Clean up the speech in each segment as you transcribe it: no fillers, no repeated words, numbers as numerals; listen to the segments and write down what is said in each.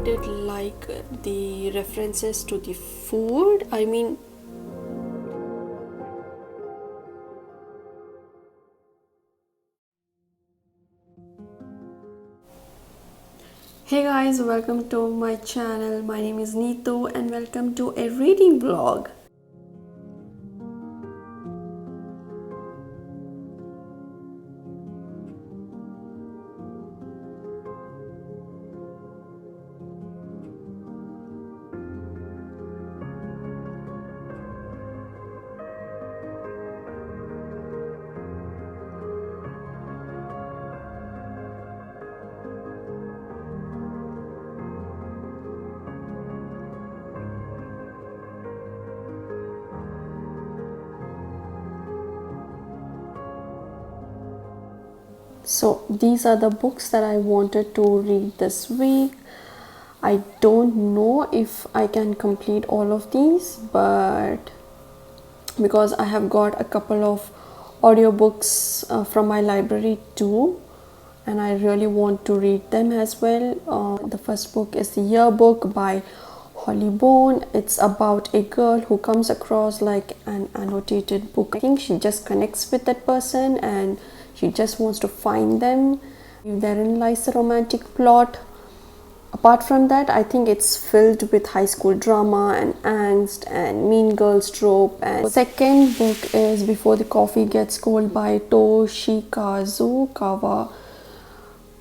did like the references to the food. I mean, hey guys, welcome to my channel. My name is Neetu and welcome to a reading vlog. So these are the books that I wanted to read this week. I don't know if I can complete all of these, but because I have got a couple of audiobooks from my library too, and I really want to read them as well. The first book is The Yearbook by Holly Bone. It's about a girl who comes across like an annotated book. I think she just connects with that person and she just wants to find them. Therein lies the romantic plot. Apart from that, I think it's filled with high school drama and angst and mean girls trope. And second book is Before the Coffee Gets Cold by Toshikazu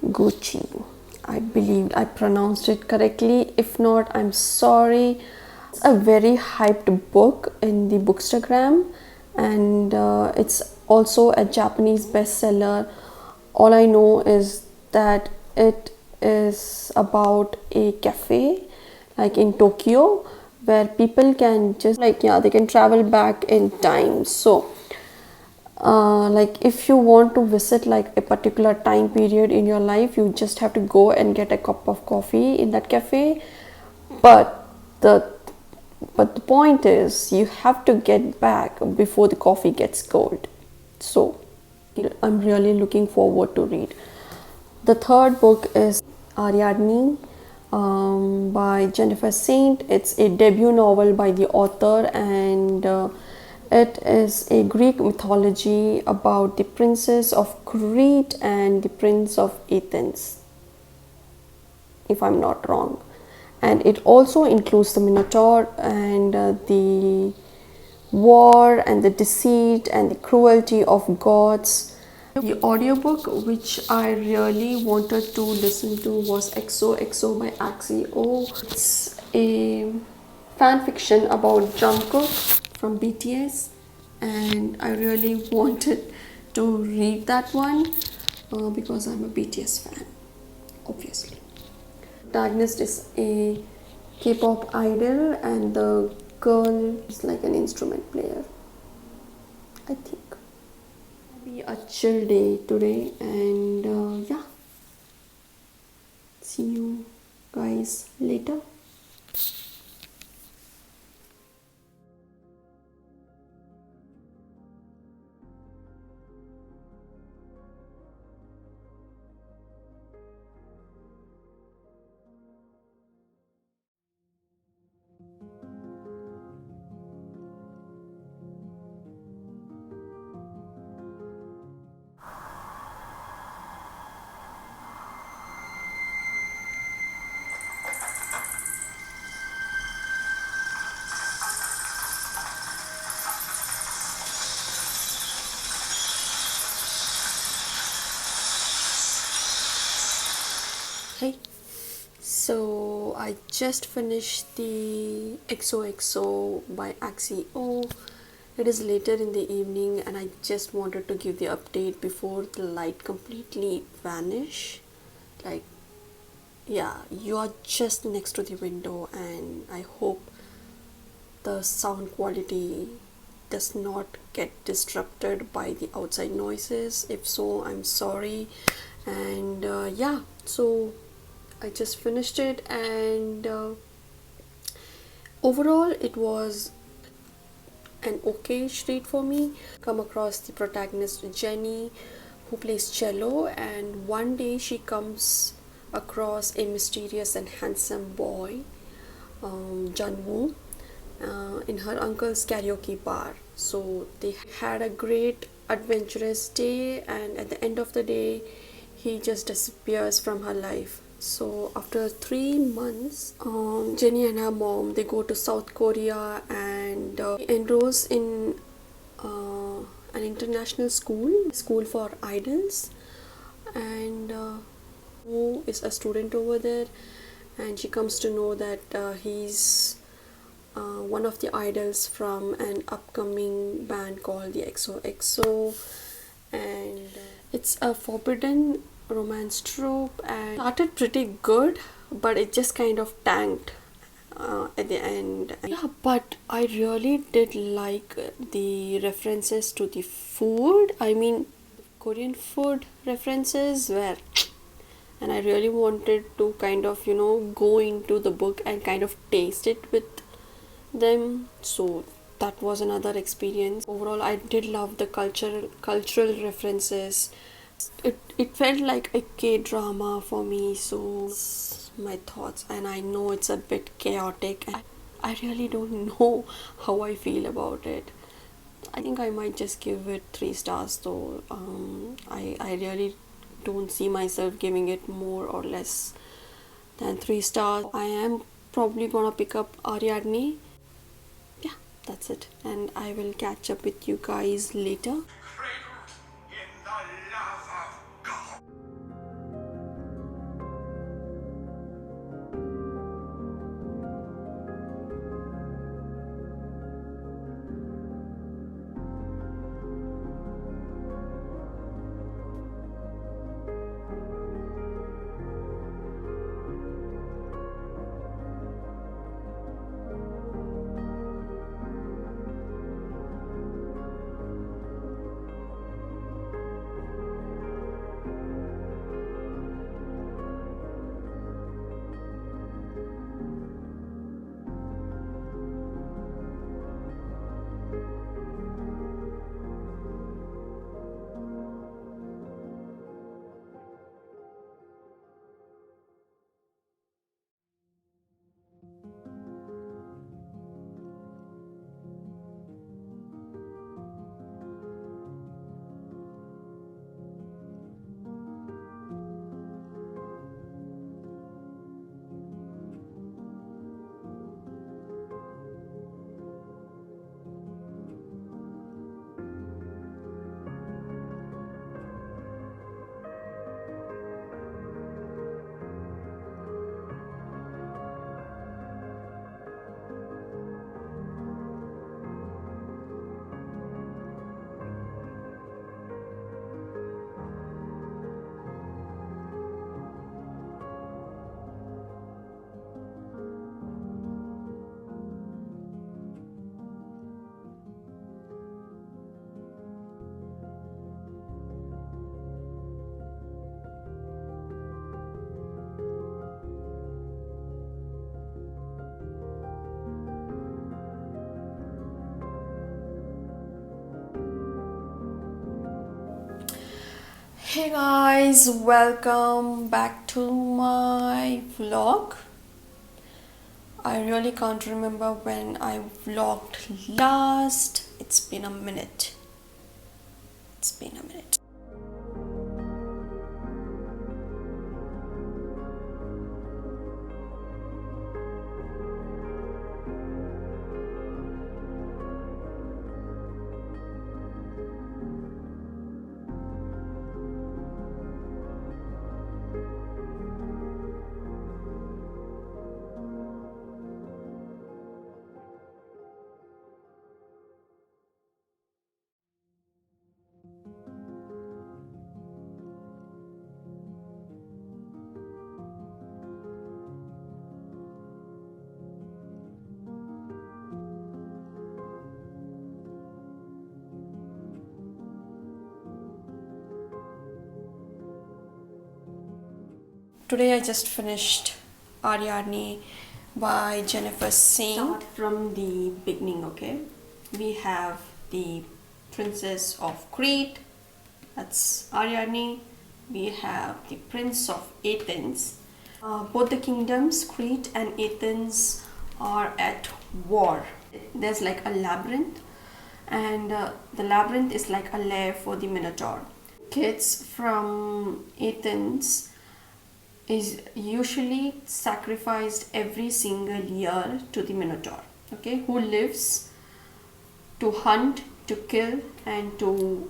Kawaguchi. I believe I pronounced it correctly. If not, I'm sorry. It's a very hyped book in the Bookstagram, and it's also a Japanese bestseller. All I know is that it is about a cafe like in Tokyo where people can just they can travel back in time. So like if you want to visit like a particular time period in your life, you just have to go and get a cup of coffee in that cafe. But the point is you have to get back before the coffee gets cold. So I'm really looking forward to read. The third book is Ariadne by Jennifer Saint. It's a debut novel by the author, and it is a Greek mythology about the princess of Crete and the prince of Athens, if I'm not wrong. And it also includes the Minotaur and the war and the deceit and the cruelty of gods. The audiobook which I really wanted to listen to was Xoxo by Axio. It's a fan fiction about Jungkook from BTS, and I really wanted to read that one because I'm a BTS fan, obviously. The protagonist is a K-pop idol and the girl is like an instrument player, I think. Be a chill day today, and yeah, see you guys later. Hey, so I just finished the XOXO by Axio. It is later in the evening and I just wanted to give the update before the light completely vanish. Like, yeah, you are just next to the window and I hope the sound quality does not get disrupted by the outside noises. If so, I'm sorry. And yeah, so I just finished it, and overall it was an okay read for me. Come across the protagonist Jenny, who plays cello, and one day she comes across a mysterious and handsome boy, Janwoo, in her uncle's karaoke bar. So they had a great adventurous day, and at the end of the day, he just disappears from her life. So after 3 months, Jenny and her mom, they go to South Korea and enrolls in an international school for idols, and who is a student over there, and she comes to know that he's one of the idols from an upcoming band called the Xoxo, and it's a forbidden romance trope, and started pretty good, but it just kind of tanked at the end. Yeah, but I really did like the references to the food. I mean, Korean food references were, and I really wanted to kind of go into the book and kind of taste it with them. So that was another experience. Overall, I did love the cultural references. It felt like a K-drama for me. So my thoughts, and I know it's a bit chaotic, and I really don't know how I feel about it. I think I might just give it 3 stars though. I really don't see myself giving it more or less than 3 stars. I am probably gonna pick up Ariadne. Yeah, that's it, and I will catch up with you guys later. Hey guys, welcome back to my vlog. I really can't remember when I vlogged last. It's been a minute. Today I just finished Ariadne by Jennifer Singh. Start from the beginning, okay? We have the Princess of Crete, that's Ariadne. We have the Prince of Athens, Both the kingdoms, Crete and Athens, are at war. There's like a labyrinth, and the labyrinth is like a lair for the Minotaur. Kids from Athens is usually sacrificed every single year to the Minotaur, okay, who lives to hunt, to kill, and to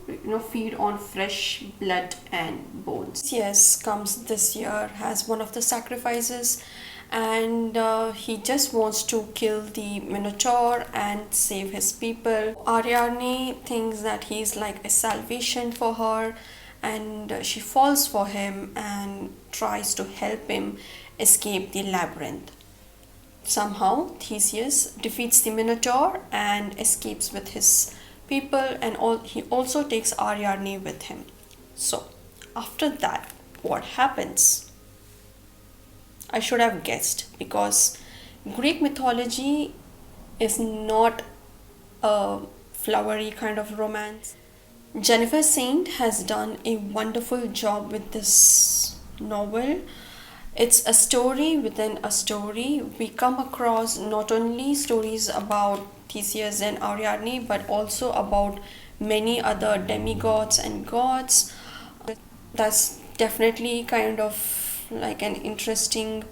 feed on fresh blood and bones. Yes, comes this year as one of the sacrifices, and he just wants to kill the Minotaur and save his people. Ariadne thinks that he's like a salvation for her, and she falls for him and tries to help him escape the labyrinth. Somehow, Theseus defeats the Minotaur and escapes with his people, and he also takes Ariadne with him. So, after that, what happens? I should have guessed, because Greek mythology is not a flowery kind of romance. Jennifer Saint has done a wonderful job with this novel. It's a story within a story. We come across not only stories about Theseus and Ariadne, but also about many other demigods and gods. That's definitely kind of like an interesting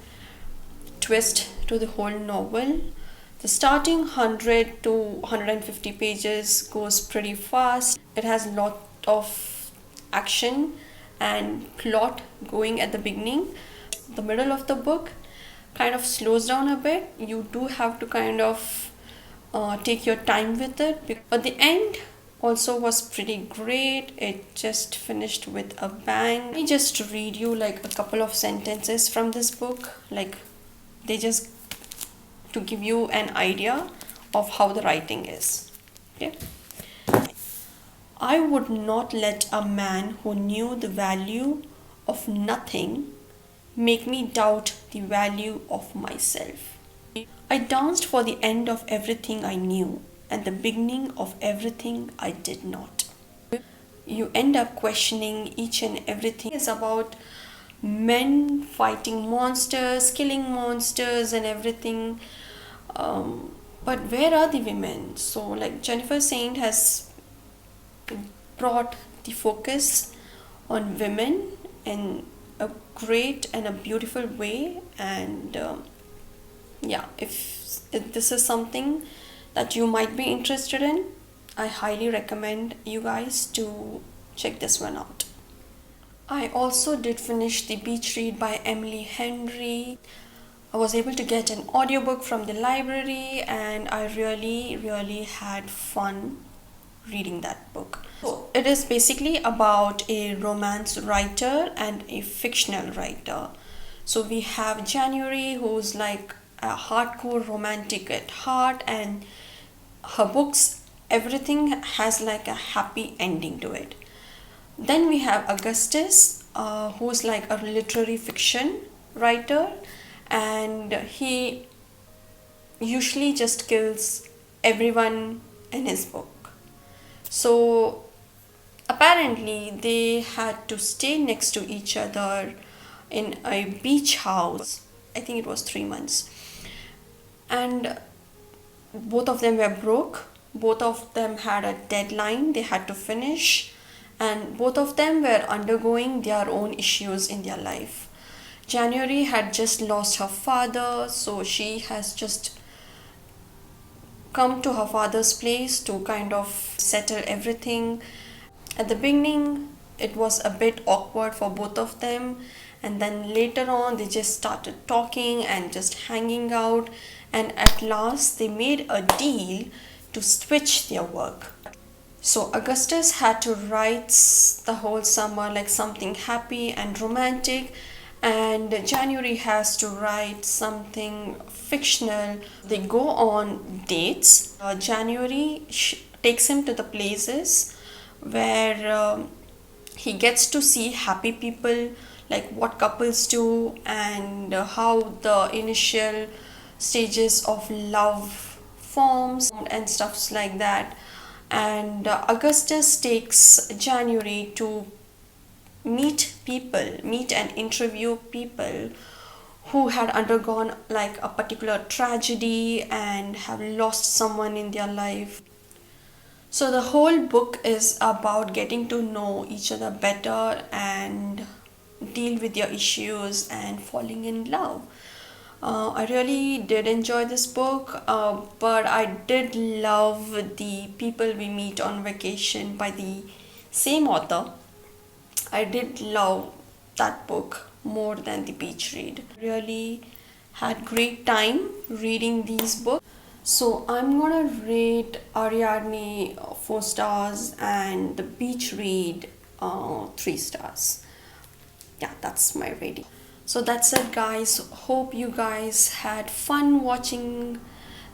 twist to the whole novel. The starting 100 to 150 pages goes pretty fast. It has a lot of action and plot going at the beginning. The middle of the book kind of slows down a bit. You do have to kind of take your time with it, but the end also was pretty great. It just finished with a bang. Let me just read you like a couple of sentences from this book, like they just to give you an idea of how the writing is. Okay. I would not let a man who knew the value of nothing make me doubt the value of myself. I danced for the end of everything I knew and the beginning of everything I did not. You end up questioning each and everything. It's about men fighting monsters, killing monsters and everything. But where are the women? So like Jennifer Saint has brought the focus on women in a great and a beautiful way, and yeah, if this is something that you might be interested in, I highly recommend you guys to check this one out. I also did finish The Beach Read by Emily Henry. I was able to get an audiobook from the library, and I really had fun reading that book. So it is basically about a romance writer and a fictional writer. So we have January, who's like a hardcore romantic at heart, and her books, everything has like a happy ending to it. Then we have Augustus, who's like a literary fiction writer, and he usually just kills everyone in his book. So apparently they had to stay next to each other in a beach house. I think it was 3 months. And both of them were broke. Both of them had a deadline they had to finish. And both of them were undergoing their own issues in their life. January had just lost her father, so she has just come to her father's place to kind of settle everything. At the beginning, it was a bit awkward for both of them, and then later on they just started talking and just hanging out, and at last they made a deal to switch their work. So Augustus had to write the whole summer like something happy and romantic, and January has to write something fictional. They go on dates. January takes him to the places where he gets to see happy people, like what couples do, and how the initial stages of love forms and stuffs like that. And Augustus takes January to meet and interview people who had undergone like a particular tragedy and have lost someone in their life. So the whole book is about getting to know each other better and deal with your issues and falling in love. I really did enjoy this book, but I did love the People We Meet on Vacation by the same author. I did love that book more than the beach read. Really had great time reading these books. So I'm gonna rate Ariadne 4 stars and the beach read 3 stars. Yeah, that's my rating. So that's it guys. Hope you guys had fun watching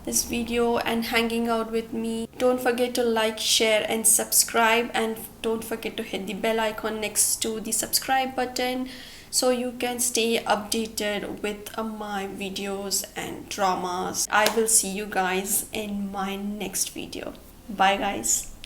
this video and hanging out with me. Don't forget to like, share and subscribe, and don't forget to hit the bell icon next to the subscribe button so you can stay updated with my videos and dramas. I will see you guys in my next video. Bye guys.